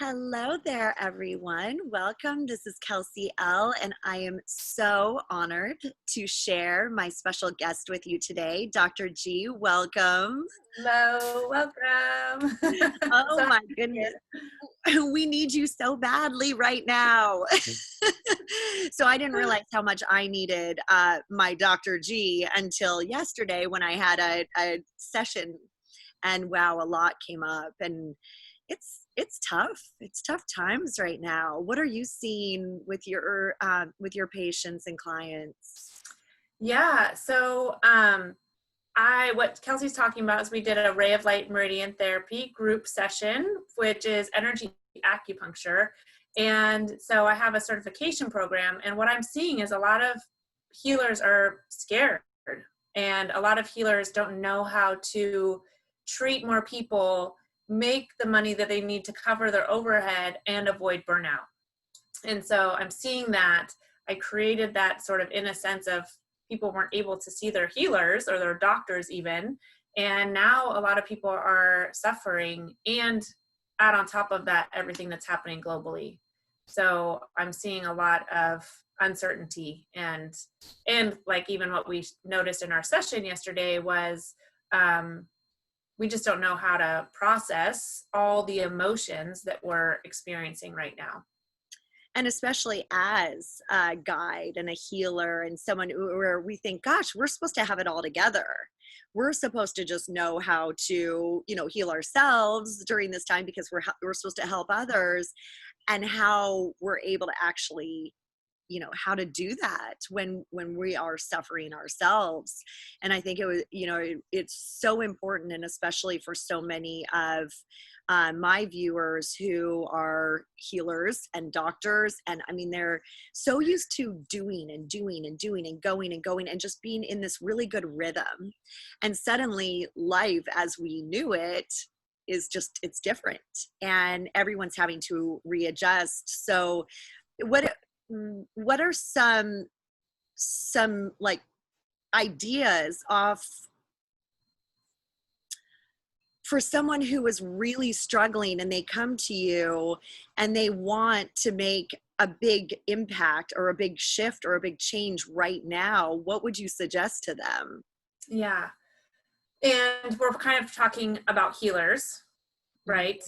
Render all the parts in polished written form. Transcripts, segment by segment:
Hello there, everyone. Welcome. This is Kelsy Elle, and I am so honored to share my special guest with you today, Dr. G. Welcome. Hello, welcome. Oh So my here. goodness. We need you so badly right now. So I didn't realize how much I needed my Dr. G until yesterday when I had a session, and wow, a lot came up, and it's tough. It's tough times right now. What are you seeing with your patients and clients? Yeah, so what Kelsey's talking about is we did a ray of light meridian therapy group session, which is energy acupuncture. And so I have a certification program, and what I'm seeing is a lot of healers are scared, and a lot of healers don't know how to treat more people, make the money that they need to cover their overhead, and avoid burnout. And so I'm seeing that I created that sort of in a sense of people weren't able to see their healers or their doctors even. And now a lot of people are suffering, and add on top of that, everything that's happening globally. So I'm seeing a lot of uncertainty, and like even what we noticed in our session yesterday was we just don't know how to process all the emotions that we're experiencing right now. And especially as a guide and a healer and someone where we think, gosh, we're supposed to have it all together. We're supposed to just know how to, heal ourselves during this time because we're supposed to help others, and how we're able to actually, how to do that when we are suffering ourselves. And I think it's so important, and especially for so many of my viewers who are healers and doctors, and I mean they're so used to doing and doing and doing and going and going and just being in this really good rhythm, and suddenly life as we knew it is just, it's different, and everyone's having to readjust. So what what are some like ideas off for someone who is really struggling and they come to you and they want to make a big impact or a big shift or a big change right now? What would you suggest to them? Yeah. And we're kind of talking about healers, right?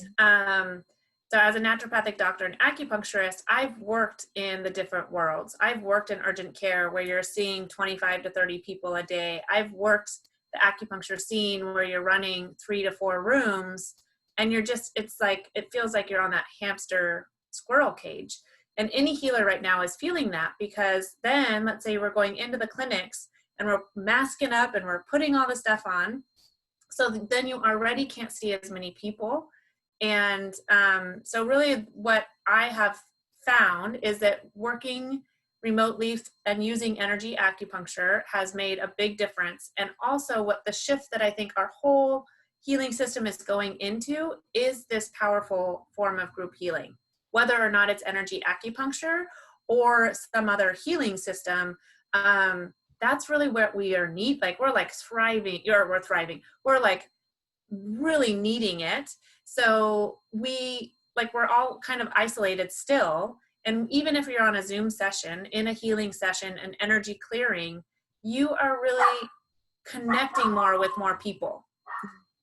So as a naturopathic doctor and acupuncturist, I've worked in the different worlds. I've worked in urgent care where you're seeing 25 to 30 people a day. I've worked the acupuncture scene where you're running 3 to 4 rooms, and it feels like you're on that hamster squirrel cage. And any healer right now is feeling that, because then let's say we're going into the clinics and we're masking up and we're putting all the stuff on. So then you already can't see as many people. And so really what I have found is that working remotely and using energy acupuncture has made a big difference. And also what the shift that I think our whole healing system is going into is this powerful form of group healing, whether or not it's energy acupuncture or some other healing system. That's really what we are we're like thriving, or we're thriving. We're like really needing it. So we're all kind of isolated still. And even if you're on a Zoom session, in a healing session, an energy clearing, you are really connecting more with more people.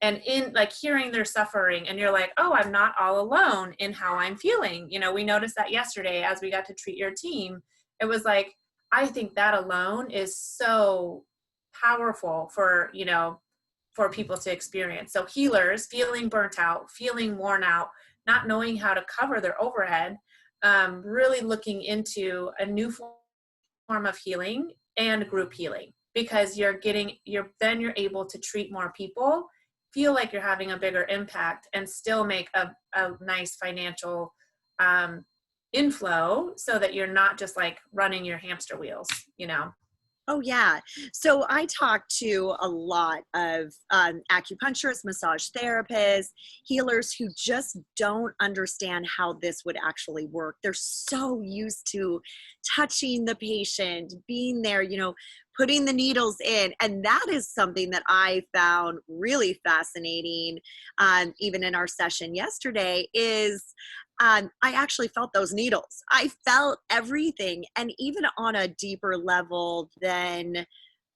And in like hearing their suffering, and you're like, oh, I'm not all alone in how I'm feeling. We noticed that yesterday as we got to treat your team. It was like, I think that alone is so powerful for people to experience. So healers feeling burnt out, feeling worn out, not knowing how to cover their overhead, really looking into a new form of healing and group healing, because you're able to treat more people, feel like you're having a bigger impact, and still make a nice financial inflow, so that you're not just like running your hamster wheels. Oh, yeah. So I talk to a lot of acupuncturists, massage therapists, healers who just don't understand how this would actually work. They're so used to touching the patient, being there, putting the needles in. And that is something that I found really fascinating, even in our session yesterday, is I actually felt those needles. I felt everything, and even on a deeper level than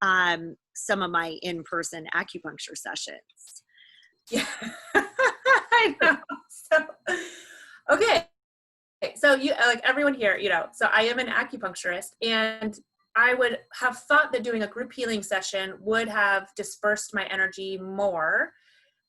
some of my in-person acupuncture sessions. Yeah. I know. So, okay. So you, like everyone here, so I am an acupuncturist, and I would have thought that doing a group healing session would have dispersed my energy more.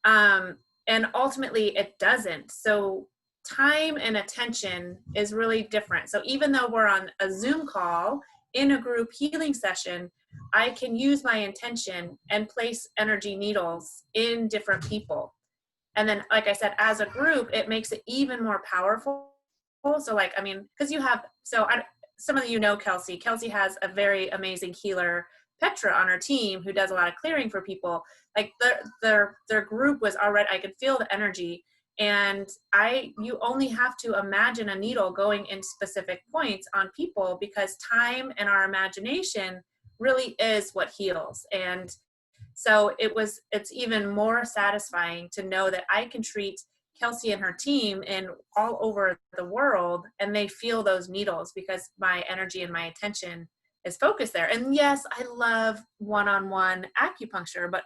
And ultimately it doesn't. So time and attention is really different. So even though we're on a Zoom call in a group healing session, I can use my intention and place energy needles in different people. And then, like I said, as a group, it makes it even more powerful. So like, I mean, because some of you know Kelsy. Kelsy has a very amazing healer, Petra, on her team, who does a lot of clearing for people. Like their group was already, I could feel the energy. And you only have to imagine a needle going in specific points on people, because time and our imagination really is what heals. And so it's even more satisfying to know that I can treat Kelsy and her team in all over the world, and they feel those needles because my energy and my attention is focused there. And yes, I love one-on-one acupuncture, but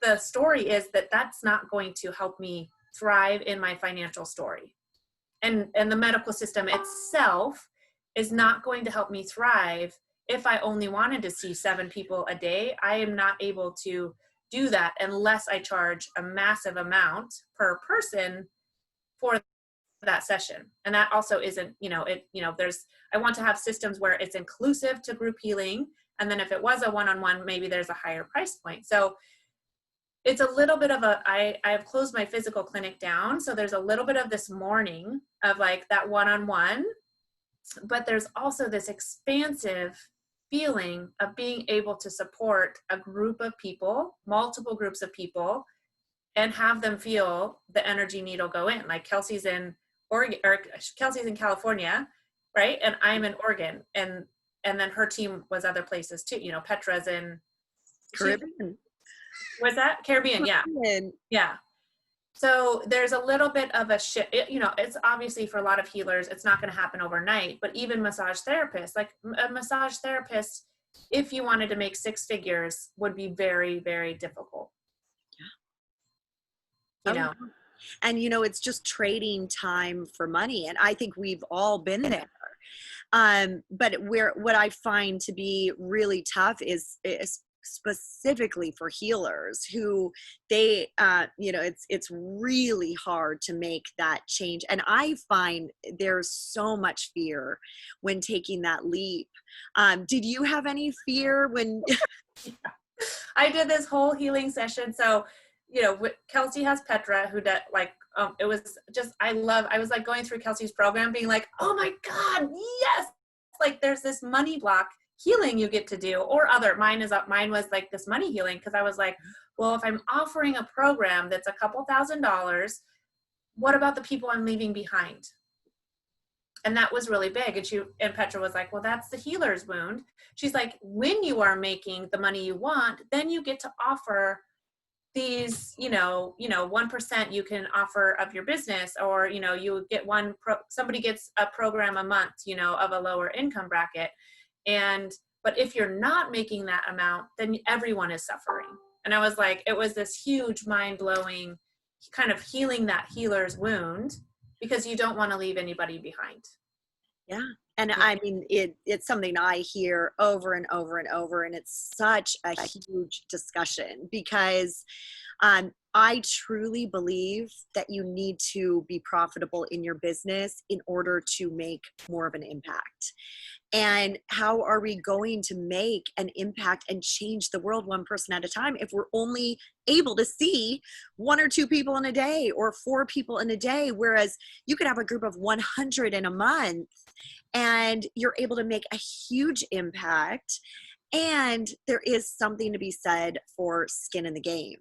the story is that that's not going to help me thrive in my financial story. And the medical system itself is not going to help me thrive. If I only wanted to see 7 people a day, I am not able to do that unless I charge a massive amount per person for that session. And that also isn't, I want to have systems where it's inclusive to group healing. And then if it was a one-on-one, maybe there's a higher price point. So it's a little bit of I have closed my physical clinic down. So there's a little bit of this mourning of like that one-on-one, but there's also this expansive feeling of being able to support a group of people, multiple groups of people, and have them feel the energy needle go in. Like Kelsey's in Oregon, or Kelsey's in California, right? And I'm in Oregon, and then her team was other places too. Petra's in Caribbean. Was that Caribbean? Yeah. Caribbean. Yeah. So there's a little bit of a shift. It's obviously for a lot of healers, it's not going to happen overnight, but even massage therapists, like a massage therapist, if you wanted to make 6 figures, would be very, very difficult. Oh, yeah. And it's just trading time for money. And I think we've all been there. But what I find to be really tough is specifically for healers who it's really hard to make that change. And I find there's so much fear when taking that leap. Did you have any fear when I did this whole healing session? So Kelsy has Petra, who did it was just, I was like going through Kelsey's program being like, oh my God, yes. Like there's this money block healing you get to do, or mine was like this money healing. Cause I was like, well, if I'm offering a program that's a couple $1,000s, what about the people I'm leaving behind? And that was really big. And Petra was like, well, that's the healer's wound. She's like, when you are making the money you want, then you get to offer these, 1% you can offer of your business, or, you get somebody gets a program a month, of a lower income bracket. But if you're not making that amount, then everyone is suffering. And I was like, it was this huge mind blowing kind of healing that healer's wound, because you don't want to leave anybody behind. Yeah. And I mean, it's something I hear over and over and over, and it's such a huge discussion because I truly believe that you need to be profitable in your business in order to make more of an impact. And how are we going to make an impact and change the world one person at a time if we're only able to see 1 or 2 people in a day or 4 people in a day, whereas you could have a group of 100 in a month and you're able to make a huge impact. And there is something to be said for skin in the game.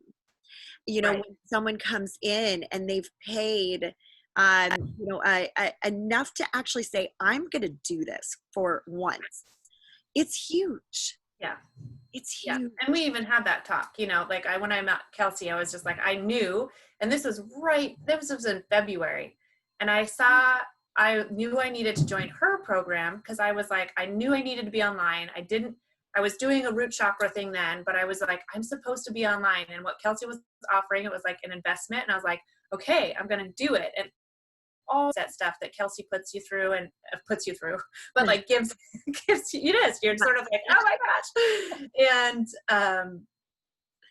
Right. When someone comes in and they've paid enough to actually say, I'm going to do this for once. It's huge. Yeah. It's Yeah. huge. And we even had that talk, you know, like when I met Kelsey, I was just like, I knew, and this was in February. And I knew I needed to join her program because I was like, I knew I needed to be online. I was doing a root chakra thing then, but I was like, I'm supposed to be online. And what Kelsey was offering, it was like an investment. And I was like, okay, I'm going to do it. And all that stuff that Kelsey puts you through, but like gives you, it is, you're sort of like, oh my gosh. And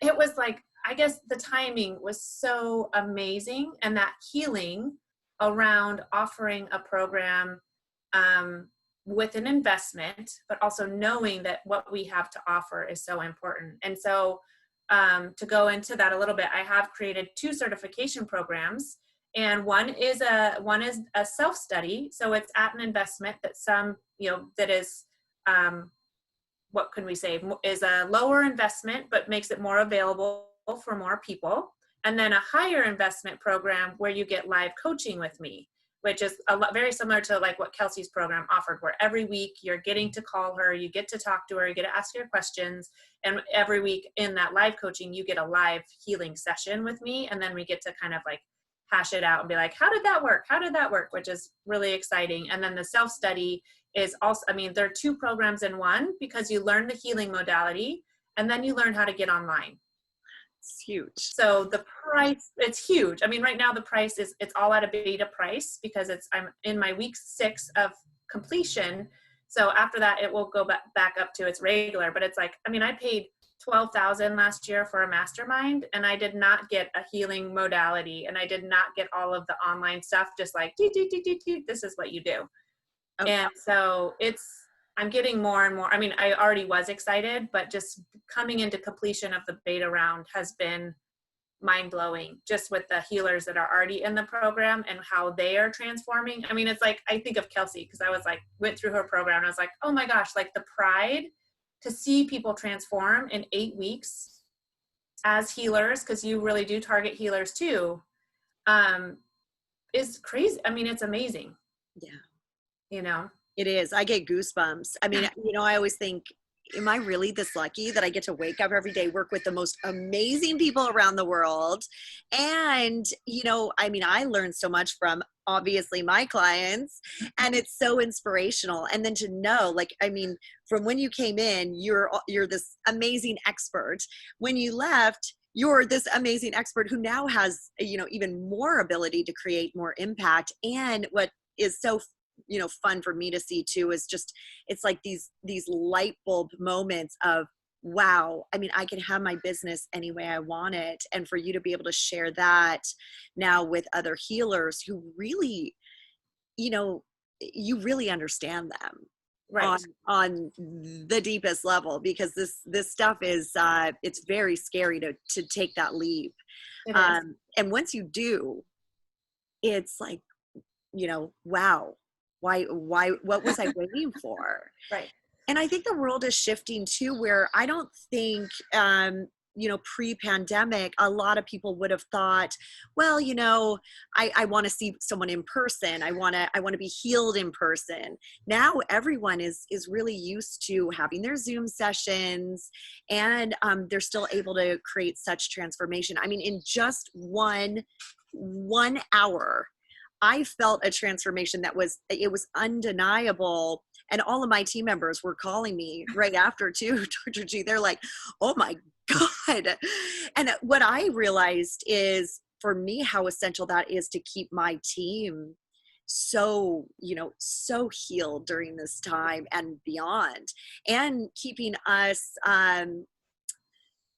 it was like, I guess the timing was so amazing, and that healing around offering a program with an investment, but also knowing that what we have to offer is so important. And so to go into that a little bit, I have created 2 certification programs, and one is a self-study. So it's at an investment that that is, what can we say, is a lower investment, but makes it more available for more people. And then a higher investment program where you get live coaching with me, which is very similar to like what Kelsey's program offered, where every week you're getting to call her, you get to talk to her, you get to ask her questions. And every week in that live coaching, you get a live healing session with me. And then we get to kind of like hash it out and be like, how did that work? How did that work? Which is really exciting. And then the self-study is also, I mean, there are 2 programs in one, because you learn the healing modality and then you learn how to get online. It's huge. So the price, it's huge. I mean, right now the price it's all at a beta price because I'm in my week 6 of completion. So after that, it will go back up to its regular, but it's like, I mean, I paid $12,000 last year for a mastermind, and I did not get a healing modality, and I did not get all of the online stuff, just like, this is what you do. Okay. And so I'm getting more and more. I mean, I already was excited, but just coming into completion of the beta round has been mind blowing, just with the healers that are already in the program and how they are transforming. I mean, it's like, I think of Kelsey, because I was like, went through her program and I was like, oh my gosh, like the pride to see people transform in 8 weeks as healers, because you really do target healers too, is crazy. I mean, it's amazing. Yeah. You know? It is. I get goosebumps. I mean, I always think, am I really this lucky that I get to wake up every day, work with the most amazing people around the world? And, I mean, I learn so much from obviously my clients, and it's so inspirational. And then to know, like, I mean, from when you came in, you're this amazing expert. When you left, you're this amazing expert who now has, even more ability to create more impact. And what is so fun for me to see too is just, it's like these light bulb moments of, wow, I mean, I can have my business any way I want it. And for you to be able to share that now with other healers who really, you really understand them Right. on the deepest level, because this stuff is it's very scary to take that leap. It is. And once you do, it's like, wow, what was I waiting for? Right. And I think the world is shifting too, where I don't think, pre-pandemic, a lot of people would have thought, well, I want to see someone in person. I want to be healed in person. Now everyone is really used to having their Zoom sessions, and they're still able to create such transformation. I mean, in just one hour, I felt a transformation it was undeniable. And all of my team members were calling me right after too, Dr. G. They're like, oh my God. And what I realized is, for me, how essential that is to keep my team so healed during this time and beyond, and keeping us,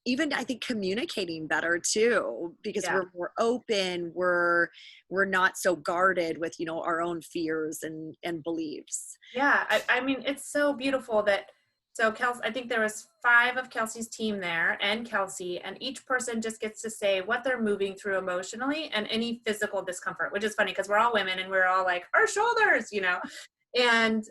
even I think communicating better too, because Yeah. we're more open, we're not so guarded with, our own fears and beliefs. Yeah. I mean, it's so beautiful that, so Kelsey, I think there was 5 of Kelsey's team there and Kelsey, and each person just gets to say what they're moving through emotionally and any physical discomfort, which is funny because we're all women and we're all like, our shoulders, And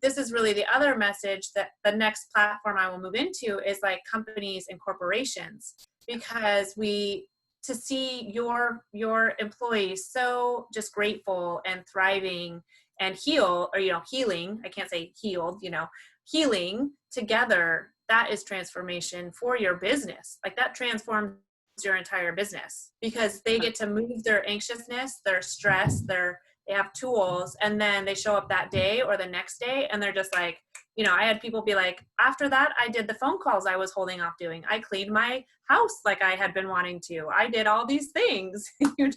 this is really the other message, that the next platform I will move into is like companies and corporations, because to see your employees so just grateful and thriving and healing, I can't say healed, healing together that is transformation for your business. Like that transforms your entire business because they get to move their anxiousness, their stress, they have tools, and then they show up that day or the next day and they're just like, I had people be like, after that, I did the phone calls I was holding off doing. I cleaned my house like I had been wanting to. I did all these things.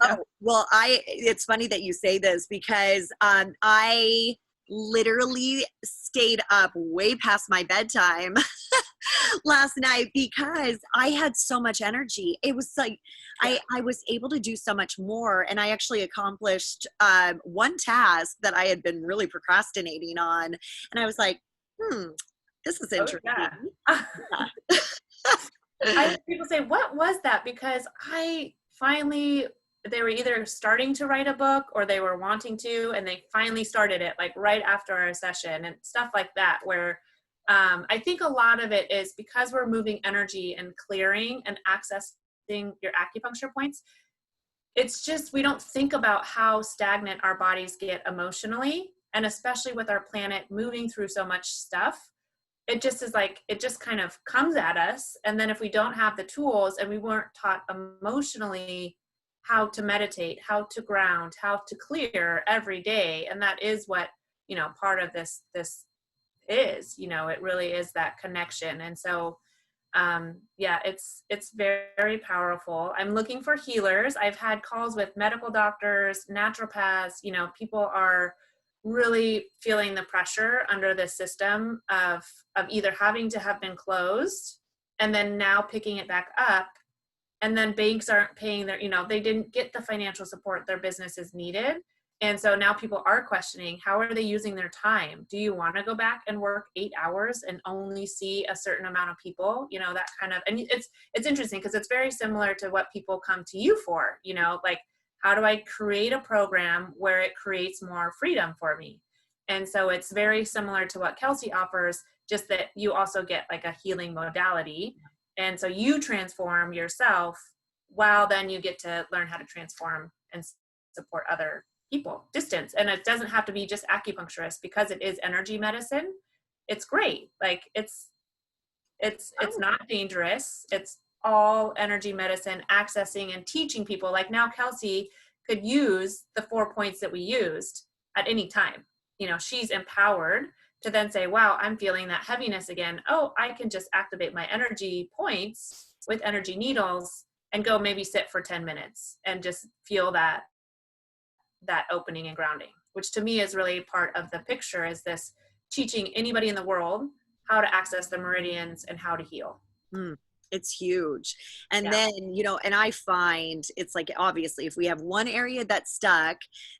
Oh, well, it's funny that you say this because I literally stayed up way past my bedtime last night because I had so much energy. It was like I was able to do so much more, and I actually accomplished one task that I had been really procrastinating on, and I was like, this is interesting. Yeah. I have people say, what was that? Because they were either starting to write a book or they were wanting to, and they finally started it like right after our session and stuff like that, where I think a lot of it is because we're moving energy and clearing and accessing your acupuncture points. It's just, we don't think about how stagnant our bodies get emotionally. And especially with our planet moving through so much stuff, it just is like, it just kind of comes at us. And then if we don't have the tools and we weren't taught emotionally how to meditate, how to ground, how to clear every day. And that is what, part of this is, it really is that connection. And so, it's very, very powerful. I'm looking for healers. I've had calls with medical doctors, naturopaths, people are really feeling the pressure under this system of either having to have been closed and then now picking it back up. And then banks aren't paying they didn't get the financial support their businesses needed. And so now people are questioning, how are they using their time? Do you want to go back and work 8 hours and only see a certain amount of people? That kind of, and it's interesting because it's very similar to what people come to you for, like, how do I create a program where it creates more freedom for me? And so it's very similar to what Kelsy offers, just that you also get like a healing modality. And so you transform yourself while then you get to learn how to transform and support other people distance. And it doesn't have to be just acupuncturist because it is energy medicine. It's great. Like it's not dangerous. It's all energy medicine, accessing and teaching people. Like now Kelsy could use the 4 points that we used at any time. She's empowered to then say, wow, I'm feeling that heaviness again. Oh, I can just activate my energy points with energy needles and go maybe sit for 10 minutes and just feel that opening and grounding, which to me is really part of the picture, is this teaching anybody in the world how to access the meridians and how to heal. It's huge. And then, and I find it's like, obviously, if we have one area that's stuck,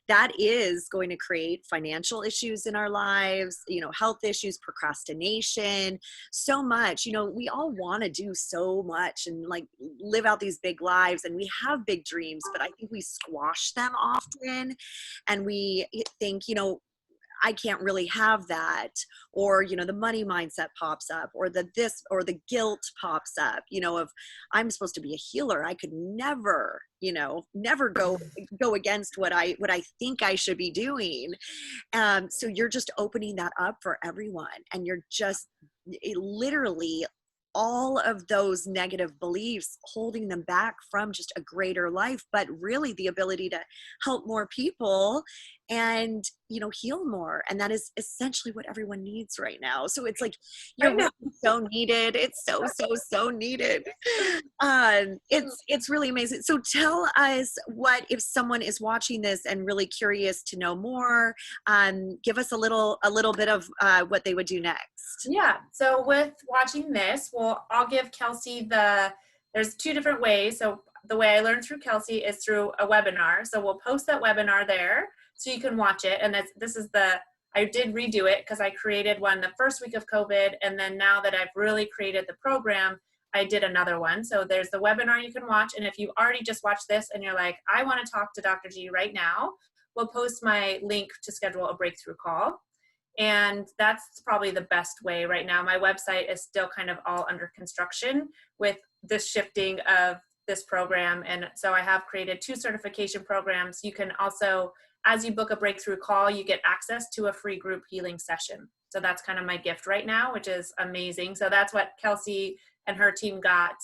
that is going to create financial issues in our lives, health issues, procrastination, so much. We all want to do so much and like live out these big lives, and we have big dreams, but I think we squash them often, and we think, I can't really have that, or the money mindset pops up, or the guilt pops up, of I'm supposed to be a healer, I could never go against what I think I should be doing. So you're just opening that up for everyone, and you're just literally all of those negative beliefs holding them back from just a greater life, but really the ability to help more people and heal more. And that is essentially what everyone needs right now. So it's like, you're really so needed. It's so needed. It's really amazing. So tell us, what if someone is watching this and really curious to know more, give us a little bit of what they would do next. Yeah. So with watching this, I'll give Kelsy there's 2 different ways. So the way I learned through Kelsy is through a webinar. So we'll post that webinar there so you can watch it. And I did redo it because I created one the first week of COVID. And then now that I've really created the program, I did another one. So there's the webinar you can watch. And if you already just watched this and you're like, I want to talk to Dr. G right now, we'll post my link to schedule a breakthrough call. And that's probably the best way right now. My website is still kind of all under construction with this shifting of this program. And so I have created 2 certification programs. You can also as you book a breakthrough call, you get access to a free group healing session. So that's kind of my gift right now, which is amazing. So that's what Kelsey and her team got.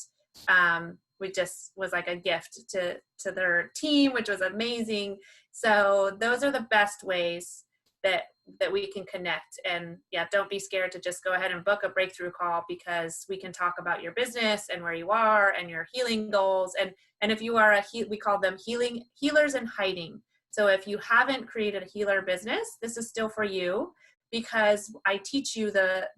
We just was like a gift to their team, which was amazing. So those are the best ways that we can connect. And yeah, don't be scared to just go ahead and book a breakthrough call, because we can talk about your business and where you are and your healing goals. And if you are we call them healers in hiding. So if you haven't created a healer business, this is still for you, because I teach you the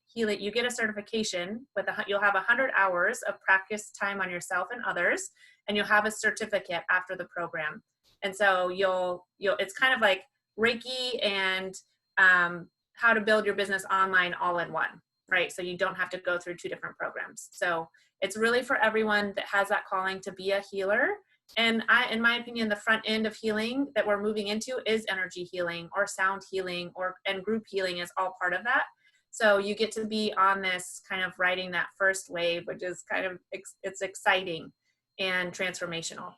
healing. You get a certification with you'll have 100 hours of practice time on yourself and others, and you'll have a certificate after the program. And so you'll it's kind of like Reiki and how to build your business online all in one, right? So you don't have to go through 2 different programs. So it's really for everyone that has that calling to be a healer. And in my opinion, the front end of healing that we're moving into is energy healing or sound healing, and group healing is all part of that. So you get to be on this kind of riding that first wave, which is kind of, it's exciting and transformational.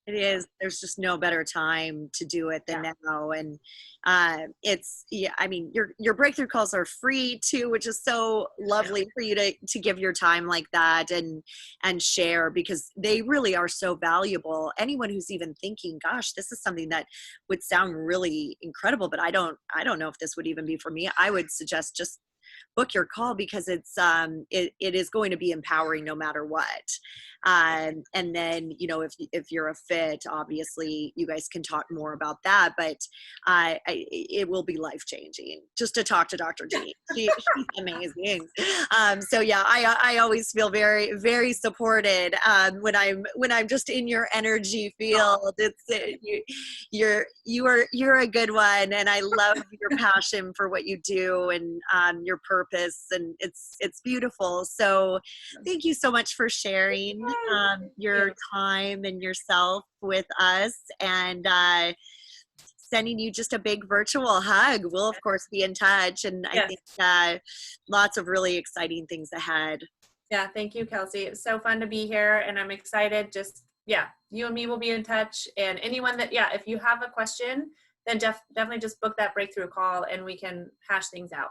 It is. There's just no better time to do it than now. And I mean, your breakthrough calls are free too, which is so lovely for you to give your time like that and share, because they really are so valuable. Anyone who's even thinking, gosh, this is something that would sound really incredible, but I don't know if this would even be for me, I would suggest just book your call, because it is going to be empowering no matter what. And then, if you're a fit, obviously you guys can talk more about that, but it will be life-changing just to talk to Dr. G. She's amazing. So yeah, I always feel very, very supported when I'm just in your energy field. You're a good one, and I love your passion for what you do, and your purpose, and it's beautiful. So thank you so much for sharing your time and yourself with us, and sending you just a big virtual hug. We'll of course be in touch, and I think lots of really exciting things ahead. Yeah, thank you, Kelsey. It's so fun to be here, and I'm excited. Just you and me will be in touch, and anyone that if you have a question, then definitely just book that breakthrough call, and we can hash things out.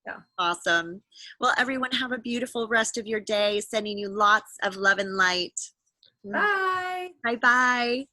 Yeah. Awesome. Well, everyone, have a beautiful rest of your day. Sending you lots of love and light. Bye. Bye-bye.